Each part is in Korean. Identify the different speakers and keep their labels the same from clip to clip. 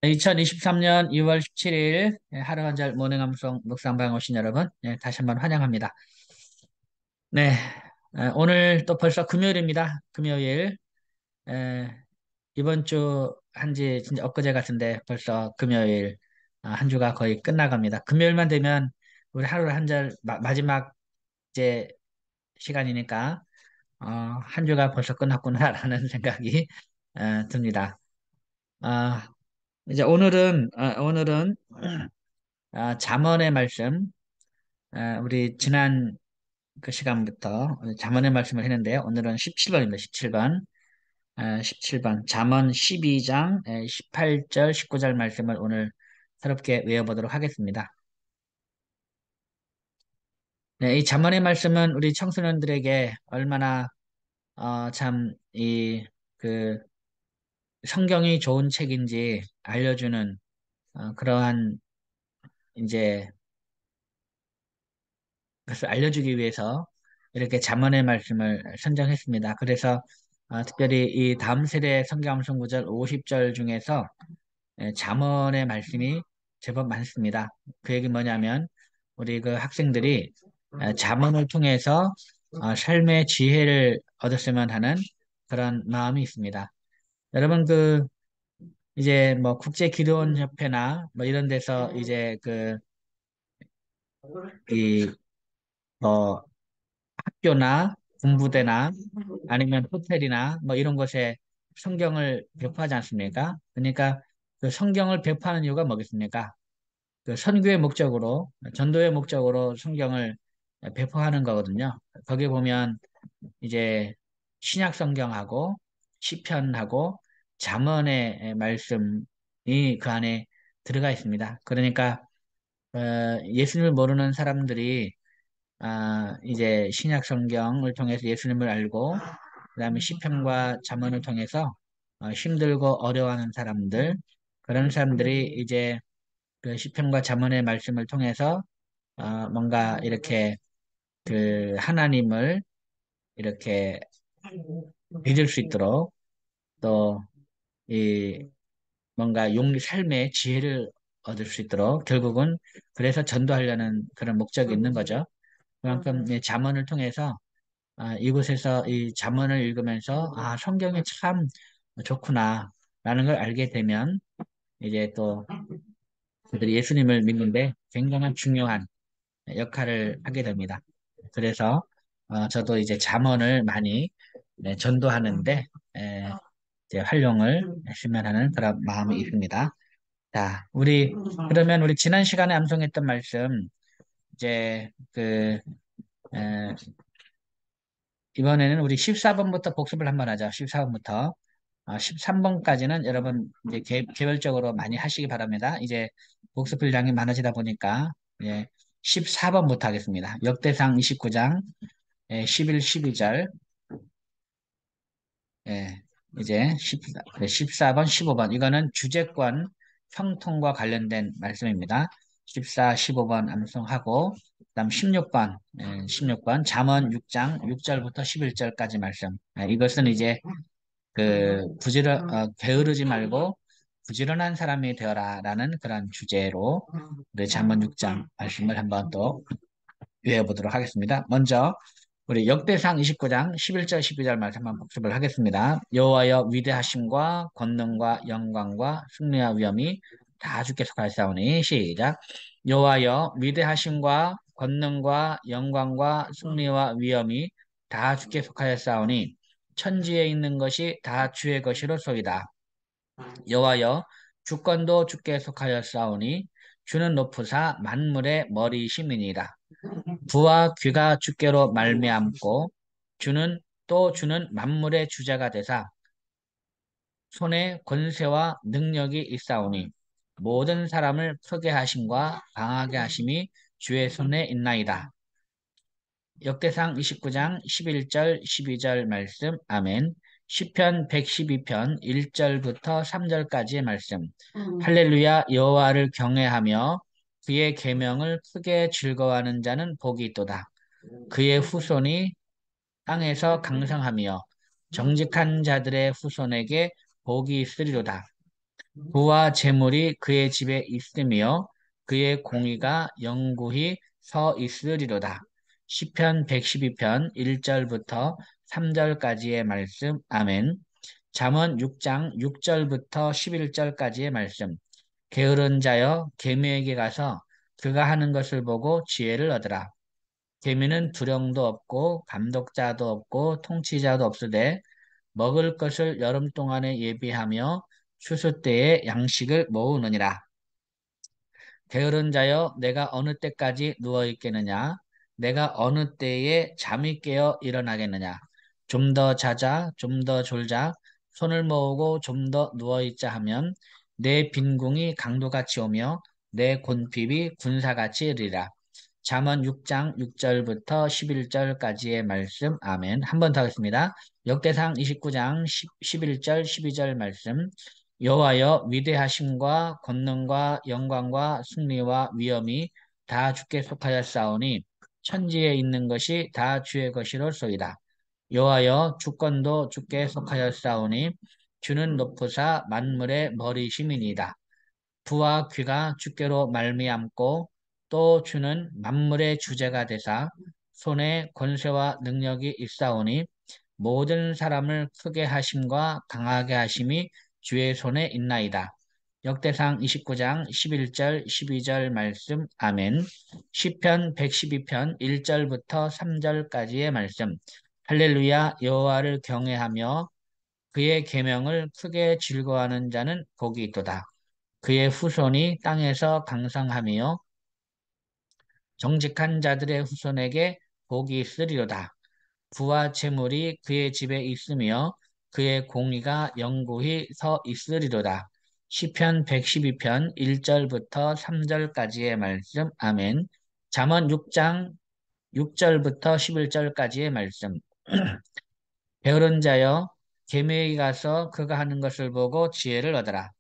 Speaker 1: 2023년 2월 17일 하루 한 절 모닝 암송 묵상방 오신 여러분, 다시 한번 환영합니다. 네, 오늘 또 벌써 금요일입니다. 금요일. 에, 이번 주 한지 진짜 엊그제 같은데 벌써 금요일, 한 주가 거의 끝나갑니다. 금요일만 되면 우리 하루 한 절 마지막 이제 시간이니까 한 주가 벌써 끝났구나라는 생각이 듭니다. 아, 이제 오늘은 잠언의 말씀, 우리 지난 그 시간부터 잠언의 말씀을 했는데요. 오늘은 17번입니다. 17번. 17번. 잠언 12장 18절, 19절 말씀을 오늘 새롭게 외워보도록 하겠습니다. 네, 이 잠언의 말씀은 우리 청소년들에게 얼마나 참 그 성경이 좋은 책인지 알려주는 그러한 이제 그것을 알려주기 위해서 이렇게 잠언의 말씀을 선정했습니다. 그래서 특별히 이 다음 세대 성경함송 구절 50절 중에서 잠언의 말씀이 제법 많습니다. 그 얘기 뭐냐면 우리 그 학생들이 잠언을 통해서 삶의 지혜를 얻었으면 하는 그런 마음이 있습니다. 여러분 이제 뭐 국제 기도원 협회나 뭐 이런 데서 이제 이 뭐 학교나 공부대나 아니면 호텔이나 뭐 이런 곳에 성경을 배포하지 않습니까? 그러니까 그 성경을 배포하는 이유가 뭐겠습니까? 그 선교의 목적으로, 전도의 목적으로 성경을 배포하는 거거든요. 거기 보면 이제 신약 성경하고 시편하고 잠언의 말씀이 그 안에 들어가 있습니다. 그러니까 예수님을 모르는 사람들이 이제 신약 성경을 통해서 예수님을 알고 그다음에 시편과 잠언을 통해서 힘들고 어려워하는 사람들 그런 사람들이 이제 그 시편과 잠언의 말씀을 통해서 뭔가 이렇게 그 하나님을 이렇게 믿을 수 있도록 또 이 뭔가 삶의 지혜를 얻을 수 있도록 결국은 그래서 전도하려는 그런 목적이 있는 거죠. 그만큼 이 잠언을 통해서 이곳에서 이 잠언을 읽으면서 성경이 참 좋구나 라는 걸 알게 되면 이제 또 그들이 예수님을 믿는데 굉장한 중요한 역할을 하게 됩니다. 그래서 저도 이제 잠언을 많이 전도하는데 에, 이제 활용을 했으면 하는 그런 마음이 있습니다. 자, 그러면 우리 지난 시간에 암송했던 말씀 이제 에, 이번에는 우리 14번부터 복습을 한번 하죠. 14번부터. 13번까지는 여러분 이제 개별적으로 많이 하시기 바랍니다. 이제 복습 분량이 많아지다 보니까 예, 14번부터 하겠습니다. 역대상 29장 11, 12절 예, 이제 14번, 15번 이거는 주제권 형통과 관련된 말씀입니다. 14, 15번 암송하고 그다음 16번 16번 잠언 6장 6절부터 11절까지 말씀 이것은 이제 게으르지 말고 부지런한 사람이 되어라라는 그런 주제로 우리 잠언 6장 말씀을 한번 또 외워보도록 하겠습니다. 먼저 우리 역대상 29장 11절 12절 말씀 한번 복습을 하겠습니다. 여호와여 위대하심과 권능과 영광과 승리와 위엄이 다 주께 속하였사오니 시작. 여호와여 위대하심과 권능과 영광과 승리와 위엄이 다 주께 속하였사오니 천지에 있는 것이 다 주의 것이로소이다. 여호와여 주권도 주께 속하였사오니 주는 높으사 만물의 머리이심이니이다. 부와 귀가 주께로 말미암고 주는 만물의 주자가 되사 손에 권세와 능력이 있사오니 모든 사람을 크게 하심과 강하게 하심이 주의 손에 있나이다. 역대상 29장 11절 12절 말씀 아멘. 시편 112편 1절부터 3절까지의 말씀. 할렐루야 여호와를 경외하며 그의 계명을 크게 즐거워하는 자는 복이 있도다. 그의 후손이 땅에서 강성하며 정직한 자들의 후손에게 복이 있으리로다. 부와 재물이 그의 집에 있으며 그의 공의가 영구히 서 있으리로다. 시편 112편 1절부터 3절까지의 말씀. 아멘. 잠언 6장 6절부터 11절까지의 말씀. 게으른 자여 계미에게 가서 그가 하는 것을 보고 지혜를 얻으라. 계미는 두령도 없고 감독자도 없고 통치자도 없으되 먹을 것을 여름 동안에 예비하며 추수 때에 양식을 모으느니라. 게으른 자여 내가 어느 때까지 누워 있겠느냐? 내가 어느 때에 잠이 깨어 일어나겠느냐? 좀 더 자자, 좀 더 졸자, 손을 모으고 좀 더 누워 있자 하면 내 빈궁이 강도같이 오며 내 곤핍이 군사같이 이르리라. 잠언 6장 6절부터 11절까지의 말씀. 아멘. 한 번 더 하겠습니다. 역대상 29장 11절 12절 말씀. 여호와여 위대하심과 권능과 영광과 승리와 위엄이 다 주께 속하였사오니 천지에 있는 것이 다 주의 것이로소이다. 여호와여 주권도 주께 속하였사오니 주는 높으사 만물의 머리심이니이다. 부와 귀가 주께로 말미암고 또 주는 만물의 주제가 되사 손에 권세와 능력이 있사오니 모든 사람을 크게 하심과 강하게 하심이 주의 손에 있나이다. 역대상 29장 11절 12절 말씀. 아멘. 시편 112편 1절부터 3절까지의 말씀. 할렐루야. 여호와를 경외하며 그의 계명을 크게 즐거워하는 자는 복이 있도다. 그의 후손이 땅에서 강성하며 정직한 자들의 후손에게 복이 있으리로다. 부와 재물이 그의 집에 있으며 그의 공의가 영구히 서 있으리로다. 시편 112편 1절부터 3절까지의 말씀. 아멘. 잠언 6장 6절부터 11절까지의 말씀. 게으른 자여 계미에게 가서 그가 하는 것을 보고 지혜를 얻으라.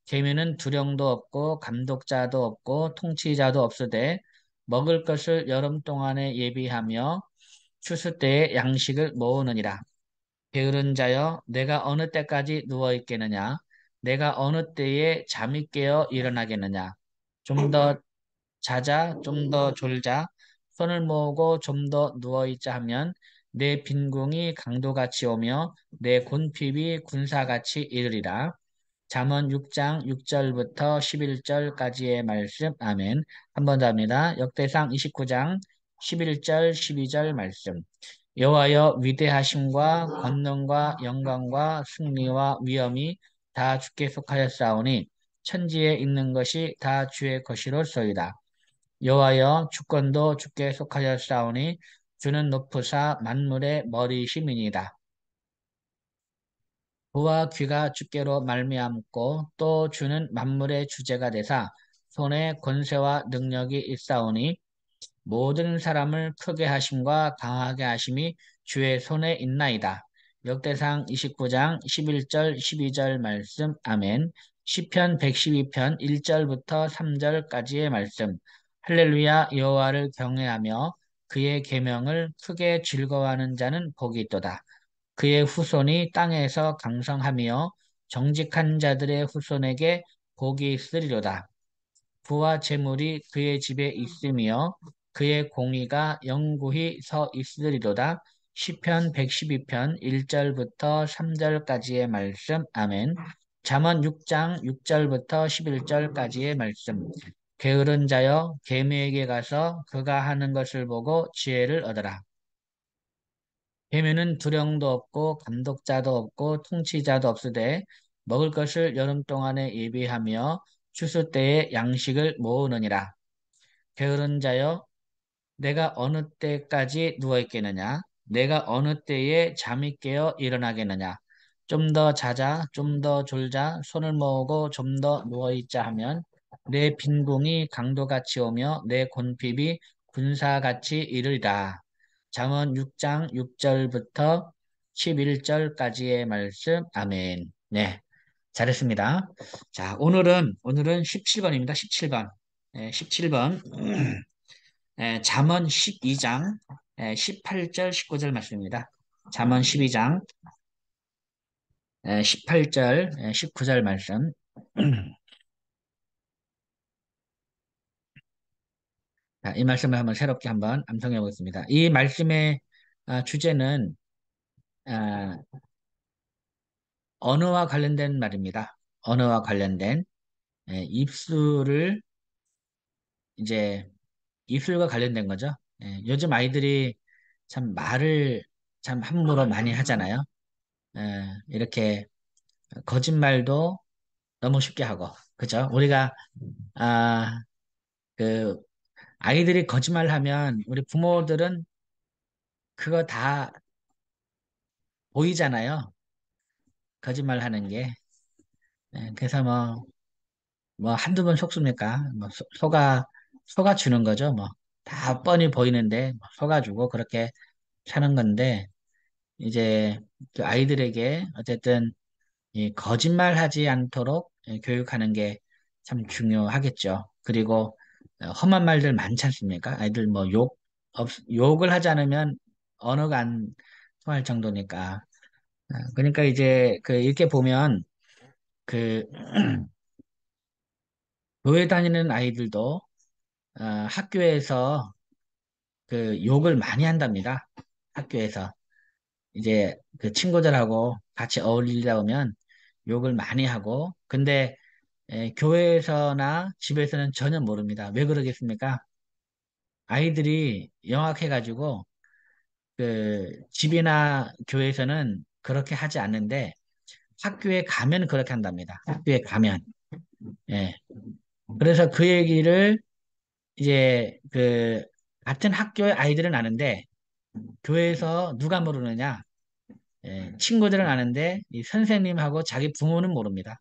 Speaker 1: 계미는 두령도 없고 감독자도 없고 통치자도 없으되 먹을 것을 여름 동안에 예비하며 추수 때에 양식을 모으느니라. 게으른 자여 내가 어느 때까지 누워 있겠느냐? 내가 어느 때에 잠이 깨어 일어나겠느냐? 좀 더 자자, 좀 더 졸자, 손을 모으고 좀 더 누워있자 하면 내 빈궁이 강도같이 오며 내 곤핍이 군사같이 이르리라. 잠언 6장 6절부터 11절까지의 말씀. 아멘. 한 번 더 합니다. 역대상 29장 11절 12절 말씀. 여호와여 위대하심과 권능과 영광과 승리와 위엄이 다 주께 속하였사오니 천지에 있는 것이 다 주의 것이로소이다. 여호와여 주권도 주께 속하였사오니 주는 높으사 만물의 머리심이니이다. 부와 귀가 주께로 말미암고 또 주는 만물의 주제가 되사 손에 권세와 능력이 있사오니 모든 사람을 크게 하심과 강하게 하심이 주의 손에 있나이다. 역대상 29장 11절 12절 말씀. 아멘. 시편 112편 1절부터 3절까지의 말씀. 할렐루야. 여호와를 경외하며 그의 계명을 크게 즐거워하는 자는 복이 있도다. 그의 후손이 땅에서 강성하며 정직한 자들의 후손에게 복이 있으리로다. 부와 재물이 그의 집에 있으며 그의 공의가 영구히 서 있으리로다. 시편 112편 1절부터 3절까지의 말씀. 아멘. 잠언 6장 6절부터 11절까지의 말씀. 게으른 자여 계미에게 가서 그가 하는 것을 보고 지혜를 얻으라. 계미는 두령도 없고 감독자도 없고 통치자도 없으되 먹을 것을 여름 동안에 예비하며 추수 때에 양식을 모으느니라. 게으른 자여 내가 어느 때까지 누워 있겠느냐? 내가 어느 때에 잠이 깨어 일어나겠느냐? 좀 더 자자, 좀 더 졸자, 손을 모으고 좀 더 누워 있자 하면 내 빈궁이 강도같이 오며 내 곤핍이 군사같이 이르리라. 잠언 6장 6절부터 11절까지의 말씀. 아멘. 네. 잘했습니다. 자, 오늘은 17번입니다. 17번. 17번. 잠언 12장 18절 19절 말씀입니다. 잠언 12장 18절 19절 말씀. 자, 이 말씀을 한번 새롭게 한번 암송해 보겠습니다. 이 말씀의 주제는 아, 언어와 관련된 말입니다. 언어와 관련된 입술을 이제 입술과 관련된 거죠. 요즘 아이들이 참 말을 참 함부로 많이 하잖아요. 이렇게 거짓말도 너무 쉽게 하고, 그죠? 우리가 아, 그 아이들이 거짓말하면 우리 부모들은 그거 다 보이잖아요. 거짓말하는 게. 그래서 뭐 한두 번 속습니까? 뭐 속아주는 거죠. 뭐 다 뻔히 보이는데 뭐 속아주고 그렇게 사는 건데 이제 그 아이들에게 어쨌든 이 거짓말하지 않도록 교육하는 게 참 중요하겠죠. 그리고 험한 말들 많지 않습니까? 아이들 뭐 욕을 하지 않으면 언어가 안 통할 정도니까. 그러니까 이제 그 이렇게 보면 그 교회 다니는 아이들도 학교에서 그 욕을 많이 한답니다. 학교에서 이제 그 친구들하고 같이 어울리다 보면 욕을 많이 하고 근데 교회에서나 집에서는 전혀 모릅니다. 왜 그러겠습니까? 아이들이 영악해가지고 그 집이나 교회에서는 그렇게 하지 않는데 학교에 가면 그렇게 한답니다. 학교에 가면. 예. 그래서 그 얘기를 이제 그 같은 학교의 아이들은 아는데 교회에서 누가 모르느냐? 친구들은 아는데 이 선생님하고 자기 부모는 모릅니다.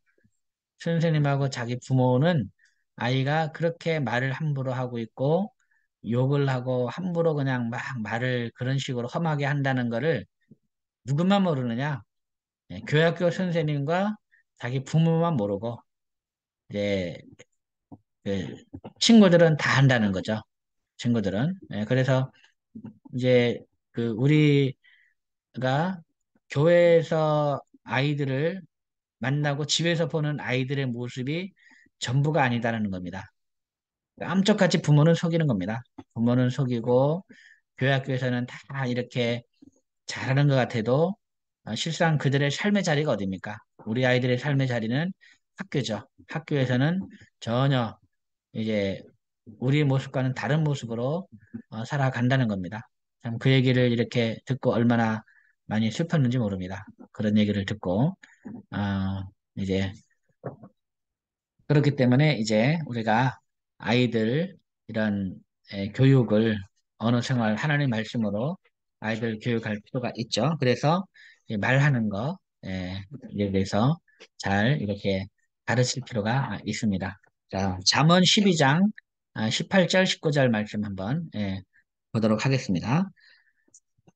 Speaker 1: 선생님하고 자기 부모는 아이가 그렇게 말을 함부로 하고 있고 욕을 하고 함부로 그냥 막 말을 그런 식으로 험하게 한다는 거를 누구만 모르느냐? 교학교 선생님과 자기 부모만 모르고 이제 그 친구들은 다 한다는 거죠. 친구들은. 그래서 이제 그 우리가 교회에서 아이들을 만나고 집에서 보는 아이들의 모습이 전부가 아니다라는 겁니다. 깜짝같이 부모는 속이는 겁니다. 부모는 속이고 교회 학교에서는 다 이렇게 잘하는 것 같아도 실상 그들의 삶의 자리가 어디입니까? 우리 아이들의 삶의 자리는 학교죠. 학교에서는 전혀 이제 우리의 모습과는 다른 모습으로 살아간다는 겁니다. 참 그 얘기를 이렇게 듣고 얼마나 많이 슬펐는지 모릅니다. 그런 얘기를 듣고 어, 이제 그렇기 때문에 이제 우리가 아이들 이런 교육을 언어 생활 하나님의 말씀으로 아이들 교육할 필요가 있죠. 그래서 이 말하는 거 에 대해서 잘 이렇게 가르칠 필요가 있습니다. 자, 잠언 12장 18절 19절 말씀 한번 보도록 하겠습니다.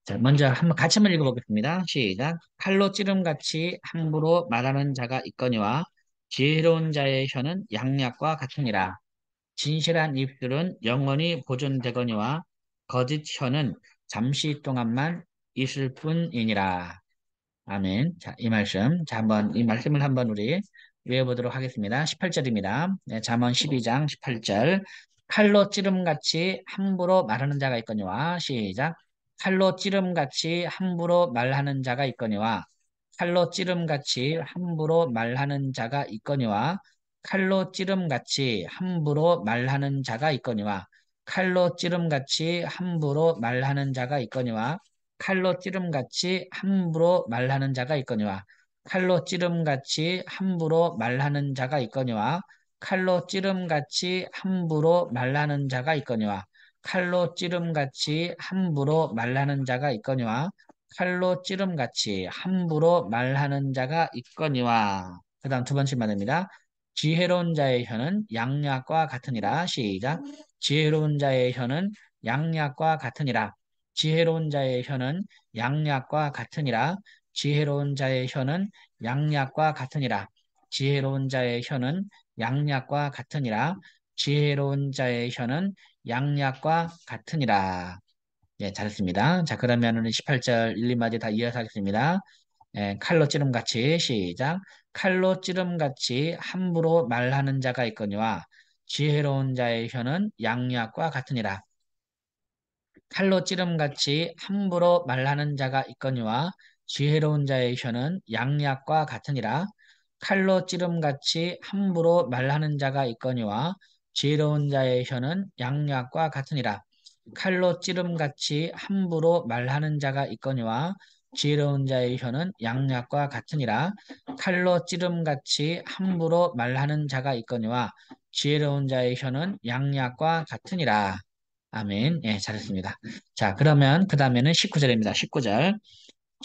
Speaker 1: 자, 먼저 한번 같이 한번 읽어보겠습니다. 시작. 칼로 찌름같이 함부로 말하는 자가 있거니와 지혜로운 자의 혀는 양약과 같으니라. 진실한 입술은 영원히 보존되거니와 거짓 혀는 잠시 동안만 있을 뿐이니라. 아멘. 자, 이 말씀. 자, 한번 이 말씀을 한번 우리 외워보도록 하겠습니다. 18절입니다. 네, 잠언 12장 18절. 칼로 찌름같이 함부로 말하는 자가 있거니와 시작. 칼로 찌름같이 함부로 말하는 자가 있거니와 칼로 찌름같이 함부로 말하는 자가 있거니와 칼로 찌름같이 함부로 말하는 자가 있거니와 칼로 찌름같이 함부로 말하는 자가 있거니와 칼로 찌름같이 함부로 말하는 자가 있거니와 칼로 찌름같이 함부로 말하는 자가 있거니와 칼로 찌름같이 함부로 말하는 자가 있거니와 칼로 찌름같이 함부로 말하는 자가 있거니와 칼로 찌름같이 함부로 말하는 자가 있거니와 그 다음 두 번째 말입니다. 지혜로운 자의 혀는 양약과 같으니라. 시작. 지혜로운 자의 혀는 양약과 같으니라. 지혜로운 자의 혀는 양약과 같으니라. 지혜로운 자의 혀는 양약과 같으니라. 지혜로운 자의 혀는 양약과 같으니라. 지혜로운 자의 혀는 양약과 같으니라. 예, 잘했습니다. 자, 그러면은 18절 1, 2마디 다 이어서 하겠습니다. 칼로 찌름같이 시작. 칼로 찌름같이 함부로 말하는 자가 있거니와 지혜로운 자의 혀는 양약과 같으니라. 칼로 찌름같이 함부로 말하는 자가 있거니와 지혜로운 자의 혀는 양약과 같으니라. 칼로 찌름같이 함부로 말하는 자가 있거니와 지혜로운 자의 혀는 양약과 같으니라. 칼로 찌름같이 함부로 말하는 자가 있거니와 지혜로운 자의 혀는 양약과 같으니라. 칼로 찌름같이 함부로 말하는 자가 있거니와 지혜로운 자의 혀는 양약과 같으니라. 아멘. 예, 잘했습니다. 자, 그러면 그 다음에는 19절입니다. 19절.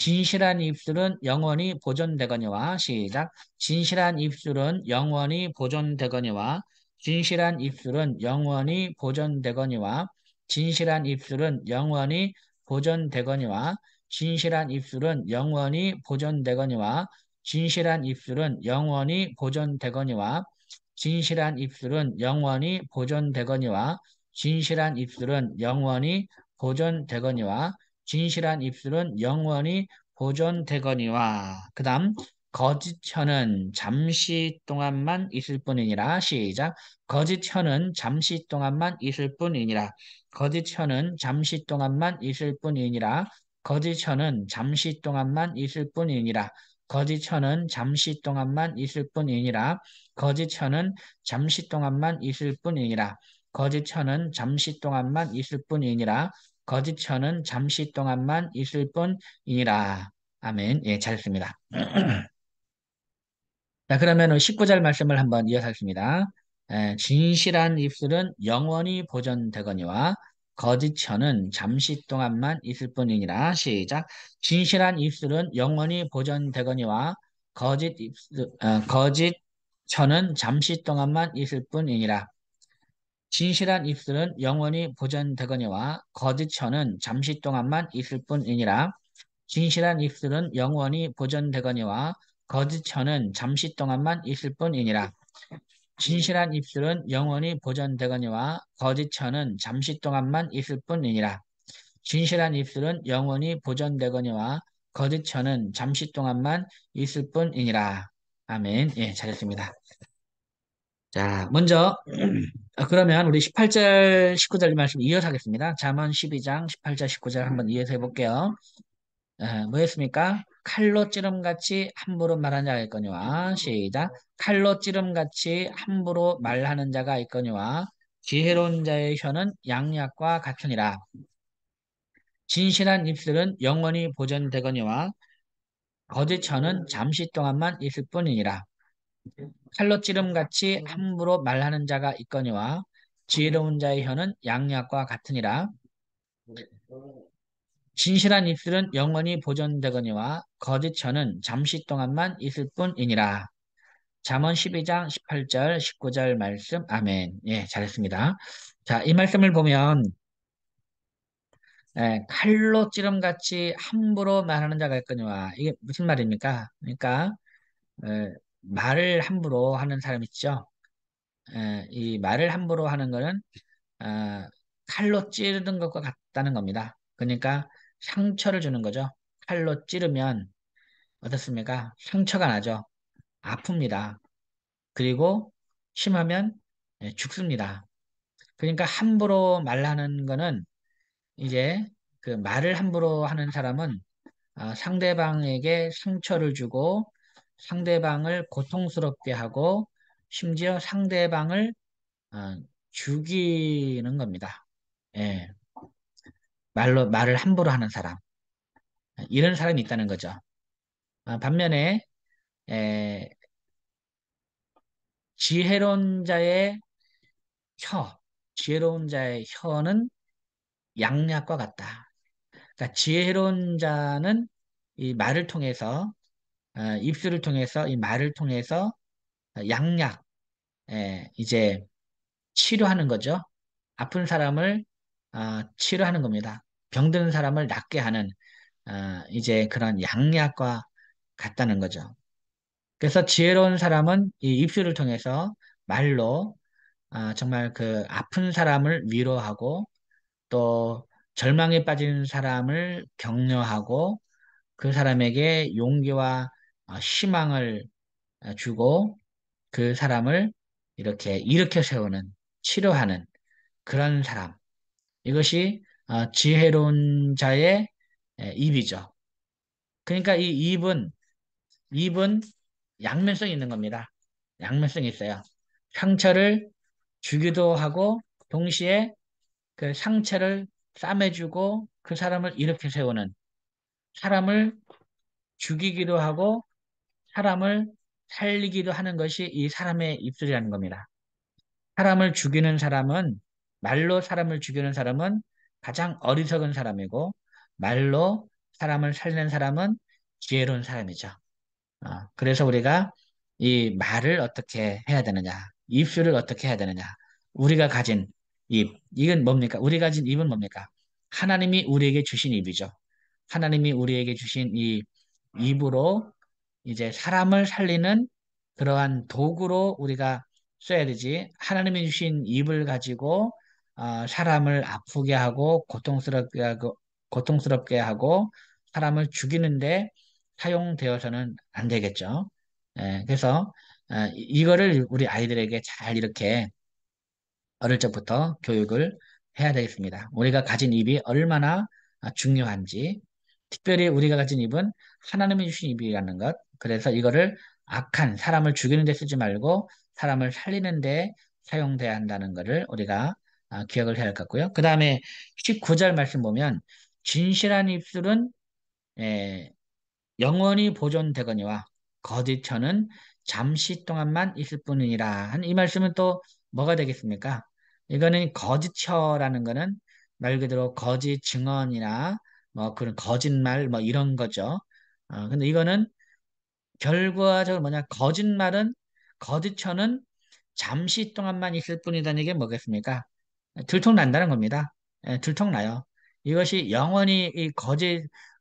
Speaker 1: 진실한 입술은 영원히 보존되거니와 시작. 진실한 입술은 영원히 보존되거니와 진실한 입술은 영원히 보존되거니와 진실한 입술은 영원히 보존되거니와 진실한 입술은 영원히 보존되거니와 진실한 입술은 영원히 보존되거니와 진실한 입술은 영원히 보존되거니와 진실한 입술은 영원히 보존되거니와 진실한 입술은 영원히 보존되거니와 그 다음 거짓 혀는 잠시 동안만 있을 뿐이니라 시작 거짓 혀는 잠시 동안만 있을 뿐이니라 거짓 혀는 잠시 동안만 있을 뿐이니라 거짓 혀는 잠시 동안만 있을 뿐이니라 거짓 혀는 잠시 동안만 있을 뿐이니라 거짓 혀는 잠시 동안만 있을 뿐이니라 거짓 혀는 잠시 동안만 있을 뿐이니라 거짓 혀는 잠시 동안만 있을 뿐이니라. 아멘. 예, 잘했습니다. 자, 그러면 19절 말씀을 한번 이어서 하겠습니다. 진실한 입술은 영원히 보존되거니와 거짓 혀는 잠시 동안만 있을 뿐이니라. 시작. 진실한 입술은 영원히 보존되거니와 거짓 혀는 잠시 동안만 있을 뿐이니라. 진실한 입술은 영원히 보존되거니와 거짓 혀는 잠시 동안만 있을 뿐이니라. 진실한 입술은 영원히 보존되거니와 거짓 혀는 잠시 동안만 있을 뿐이니라. 진실한 입술은 영원히 보존되거니와 거짓 혀는 잠시 동안만 있을 뿐이니라. 진실한 입술은 영원히 보존되거니와 거짓 혀는 잠시 동안만 있을 뿐이니라. 아멘. 예, 잘했습니다. 자, 먼저 그러면 우리 18절, 19절 말씀 이어서 하겠습니다. 잠언 12장 18절, 19절 한번 이어서 해볼게요. 뭐였습니까? 칼로 찌름같이 함부로 말하는 자가 있거니와 시작. 칼로 찌름같이 함부로 말하는 자가 있거니와 지혜로운 자의 혀는 양약과 같으니라. 진실한 입술은 영원히 보존되거니와 거짓 혀는 잠시 동안만 있을 뿐이니라. 칼로 찌름같이 함부로 말하는 자가 있거니와 지혜로운 자의 혀는 양약과 같으니라. 진실한 입술은 영원히 보존되거니와 거짓 혀는 잠시 동안만 있을 뿐이니라. 잠언 12장 18절 19절 말씀 아멘. 예, 잘했습니다. 자, 이 말씀을 보면 칼로 찌름같이 함부로 말하는 자가 있거니와 이게 무슨 말입니까? 그러니까 말을 함부로 하는 사람 있죠. 이 말을 함부로 하는 거는 아, 칼로 찌르는 것과 같다는 겁니다. 그러니까 상처를 주는 거죠. 칼로 찌르면 어떻습니까? 상처가 나죠. 아픕니다. 그리고 심하면 죽습니다. 그러니까 함부로 말하는 거는 이제 그 말을 함부로 하는 사람은 상대방에게 상처를 주고 상대방을 고통스럽게 하고 심지어 상대방을 어, 죽이는 겁니다. 예, 말을 함부로 하는 사람. 이런 사람이 있다는 거죠. 반면에 에, 지혜로운 자의 혀, 지혜로운 자의 혀는 양약과 같다. 그러니까 지혜로운 자는 이 말을 통해서 입술을 통해서 이 말을 통해서 양약, 이제 치료하는 거죠. 아픈 사람을 치료하는 겁니다. 병든 사람을 낫게 하는 이제 그런 양약과 같다는 거죠. 그래서 지혜로운 사람은 이 입술을 통해서 말로 정말 그 아픈 사람을 위로하고 또 절망에 빠진 사람을 격려하고 그 사람에게 용기와 희망을 주고 그 사람을 이렇게 일으켜 세우는, 치료하는 그런 사람. 이것이 지혜로운 자의 입이죠. 그러니까 이 입은 양면성이 있는 겁니다. 양면성이 있어요. 상처를 주기도 하고 동시에 그 상처를 싸매주고 그 사람을 일으켜 세우는, 사람을 죽이기도 하고 사람을 살리기도 하는 것이 이 사람의 입술이라는 겁니다. 사람을 죽이는 사람은, 말로 사람을 죽이는 사람은 가장 어리석은 사람이고, 말로 사람을 살리는 사람은 지혜로운 사람이죠. 그래서 우리가 이 말을 어떻게 해야 되느냐, 입술을 어떻게 해야 되느냐, 우리가 가진 입, 이건 뭡니까? 우리가 가진 입은 뭡니까? 하나님이 우리에게 주신 입이죠. 하나님이 우리에게 주신 이 입으로 이제 사람을 살리는 그러한 도구로 우리가 써야 되지. 하나님이 주신 입을 가지고 사람을 아프게 하고 고통스럽게 하고 사람을 죽이는데 사용되어서는 안 되겠죠. 그래서 이거를 우리 아이들에게 잘 이렇게 어릴 적부터 교육을 해야 되겠습니다. 우리가 가진 입이 얼마나 중요한지, 특별히 우리가 가진 입은 하나님이 주신 입이라는 것. 그래서 이거를 악한 사람을 죽이는 데 쓰지 말고 사람을 살리는 데 사용돼야 한다는 것을 우리가 기억을 해야 할 것 같고요. 그 다음에 19절 말씀 보면 진실한 입술은 에, 영원히 보존되거니와 거짓처는 잠시 동안만 있을 뿐이니라 한 이 말씀은 또 뭐가 되겠습니까? 이거는 거짓처라는 거는 말 그대로 거짓 증언이나 뭐 그런 거짓말 뭐 이런 거죠. 근데 이거는 결과적으로 뭐냐? 거짓처는 잠시 동안만 있을 뿐이다는 게 뭐겠습니까? 들통난다는 겁니다. 들통나요. 이것이 영원히 이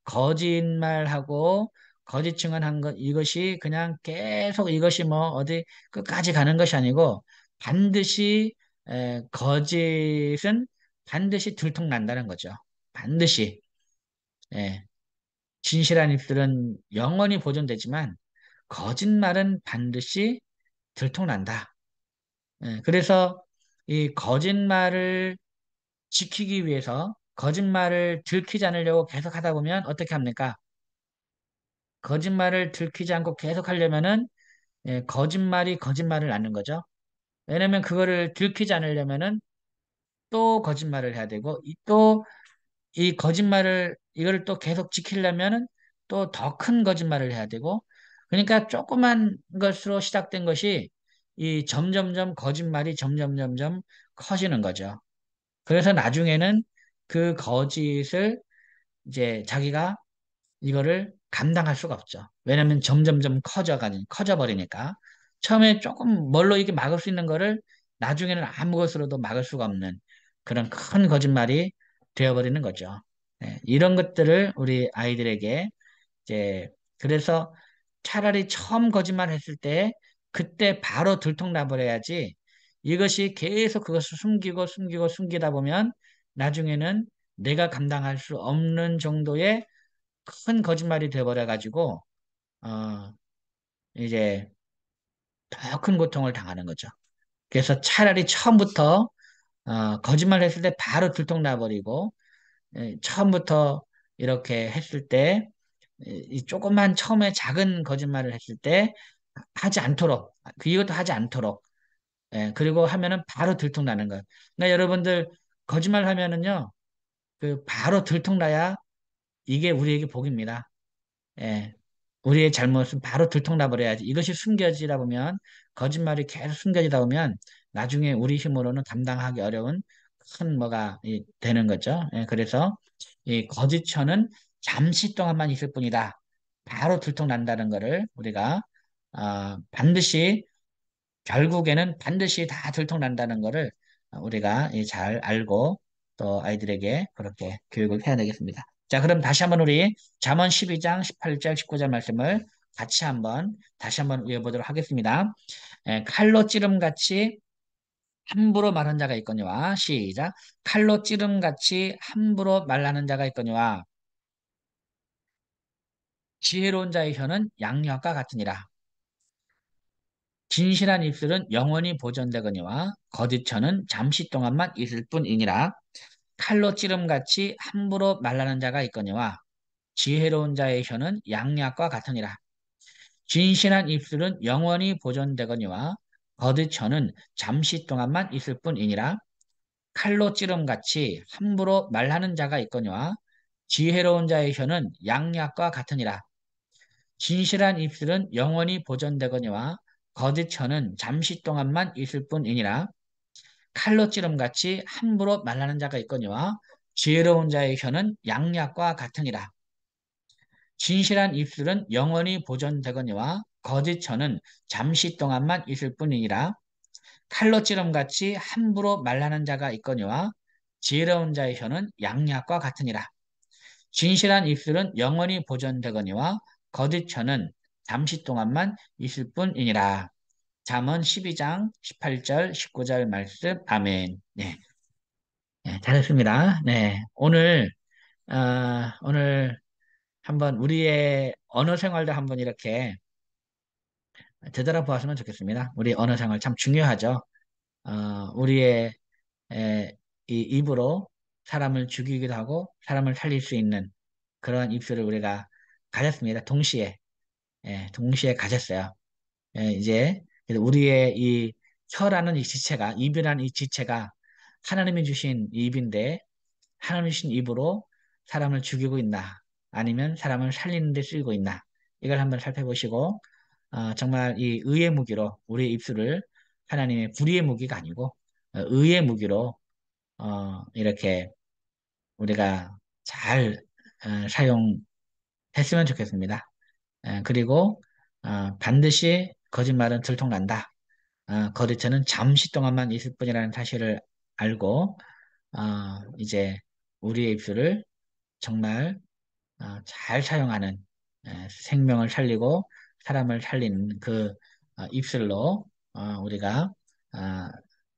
Speaker 1: 거짓말하고 거짓 증언한 것, 이것이 그냥 계속 이것이 뭐 어디 끝까지 가는 것이 아니고 반드시, 거짓은 반드시 들통난다는 거죠. 반드시. 예, 진실한 입술은 영원히 보존되지만 거짓말은 반드시 들통난다. 그래서 이 거짓말을 지키기 위해서 거짓말을 들키지 않으려고 계속 하다 보면 어떻게 합니까? 거짓말을 들키지 않고 계속 하려면은 거짓말이 거짓말을 낳는 거죠. 왜냐면 그거를 들키지 않으려면은 또 거짓말을 해야 되고 또 이 거짓말을 이거를 또 계속 지키려면은 또 더 큰 거짓말을 해야 되고 그러니까 조그만 것으로 시작된 것이 이 점점점 거짓말이 점점점점 커지는 거죠. 그래서 나중에는 그 거짓을 이제 자기가 이거를 감당할 수가 없죠. 왜냐하면 점점점 커져버리니까. 처음에 조금 뭘로 이게 막을 수 있는 거를 나중에는 아무것으로도 막을 수가 없는 그런 큰 거짓말이 되어버리는 거죠. 이런 것들을 우리 아이들에게 이제, 그래서 차라리 처음 거짓말 했을 때 그때 바로 들통나버려야지 이것이 계속 그것을 숨기다 보면 나중에는 내가 감당할 수 없는 정도의 큰 거짓말이 돼버려 가지고 어 이제 더 큰 고통을 당하는 거죠. 그래서 차라리 처음부터 거짓말 했을 때 바로 들통나 버리고 처음부터 이렇게 했을 때 이 조금만 처음에 작은 거짓말을 했을 때 하지 않도록 이것도 하지 않도록 그리고 하면은 바로 들통나는 거예요. 그러니까 여러분들 거짓말 하면은요 그 바로 들통나야 이게 우리에게 복입니다. 예. 우리의 잘못은 바로 들통나 버려야지. 이것이 숨겨지다 보면, 거짓말이 계속 숨겨지다 보면, 나중에 우리 힘으로는 감당하기 어려운 큰 뭐가 되는 거죠. 그래서 이 거짓처는 잠시 동안만 있을 뿐이다. 바로 들통난다는 것을 우리가 반드시 결국에는 반드시 다 들통난다는 것을 우리가 잘 알고 또 아이들에게 그렇게 교육을 해야 되겠습니다. 자, 그럼 다시 한번 우리 잠언 12장 18절 19절 말씀을 같이 한번 다시 한번 외워보도록 하겠습니다. 칼로 찌름같이 함부로 말한 자가 있거니와 시작 칼로 찌름같이 함부로 말하는 자가 있거니와 지혜로운 자의 혀는 양력과 같으니라. 진실한 입술은 영원히 보존되거니와 거짓 혀는 잠시 동안만 있을 뿐이니라. 칼로 찌름같이 함부로 말하는 자가 있거니와 지혜로운 자의 혀는 양약과 같으니라. 진실한 입술은 영원히 보존되거니와 거짓 혀는 잠시 동안만 있을 뿐이니라. 칼로 찌름같이 함부로 말하는 자가 있거니와 지혜로운 자의 혀는 양약과 같으니라. 진실한 입술은 영원히 보존되거니와 거짓 혀는 잠시 동안만 있을 뿐이니라. 칼로 찌름같이 함부로 말하는 자가 있거니와 지혜로운 자의 혀는 양약과 같으니라. 진실한 입술은 영원히 보존되거니와 거짓 혀는 잠시 동안만 있을 뿐이니라. 칼로 찌름같이 함부로 말하는 자가 있거니와 지혜로운 자의 혀는 양약과 같으니라. 진실한 입술은 영원히 보존되거니와 거짓 혀는 잠시 동안만 있을 뿐이니라. 잠언 12장 18절 19절 말씀. 아멘. 네, 네, 잘했습니다. 네, 오늘 한번 우리의 언어 생활도 한번 이렇게 되돌아보았으면 좋겠습니다. 우리 언어 생활 참 중요하죠. 우리의 이 입으로 사람을 죽이기도 하고 사람을 살릴 수 있는 그러한 입술을 우리가 가졌습니다. 동시에 가졌어요. 이제 그래서 우리의 이 혀라는 이 지체가, 입이라는 이 지체가 하나님이 주신 입인데 하나님이 주신 입으로 사람을 죽이고 있나 아니면 사람을 살리는 데 쓰이고 있나 이걸 한번 살펴보시고 정말 이 의의 무기로 우리의 입술을 하나님의 불의의 무기가 아니고 의의 무기로 이렇게 우리가 잘 사용했으면 좋겠습니다. 그리고 반드시 거짓말은 들통난다. 거짓말은 잠시 동안만 있을 뿐이라는 사실을 알고 이제 우리의 입술을 정말 잘 사용하는 생명을 살리고 사람을 살리는 그 입술로 우리가 어,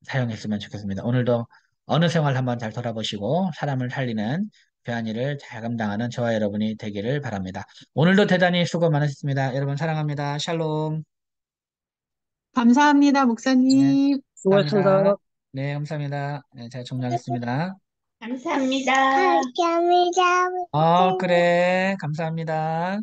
Speaker 1: 사용했으면 좋겠습니다. 오늘도 어느 생활 한번 잘 돌아보시고 사람을 살리는 귀한 일을 잘 감당하는 저와 여러분이 되기를 바랍니다. 오늘도 대단히 수고 많으셨습니다. 여러분 사랑합니다. 샬롬.
Speaker 2: 감사합니다,
Speaker 1: 네,
Speaker 2: 목사님.
Speaker 1: 감사합니다.
Speaker 3: 수고하셨습니다.
Speaker 1: 네, 감사합니다. 네, 제가 종료하겠습니다.
Speaker 4: 감사합니다. 감사합니다.
Speaker 1: 그래. 감사합니다.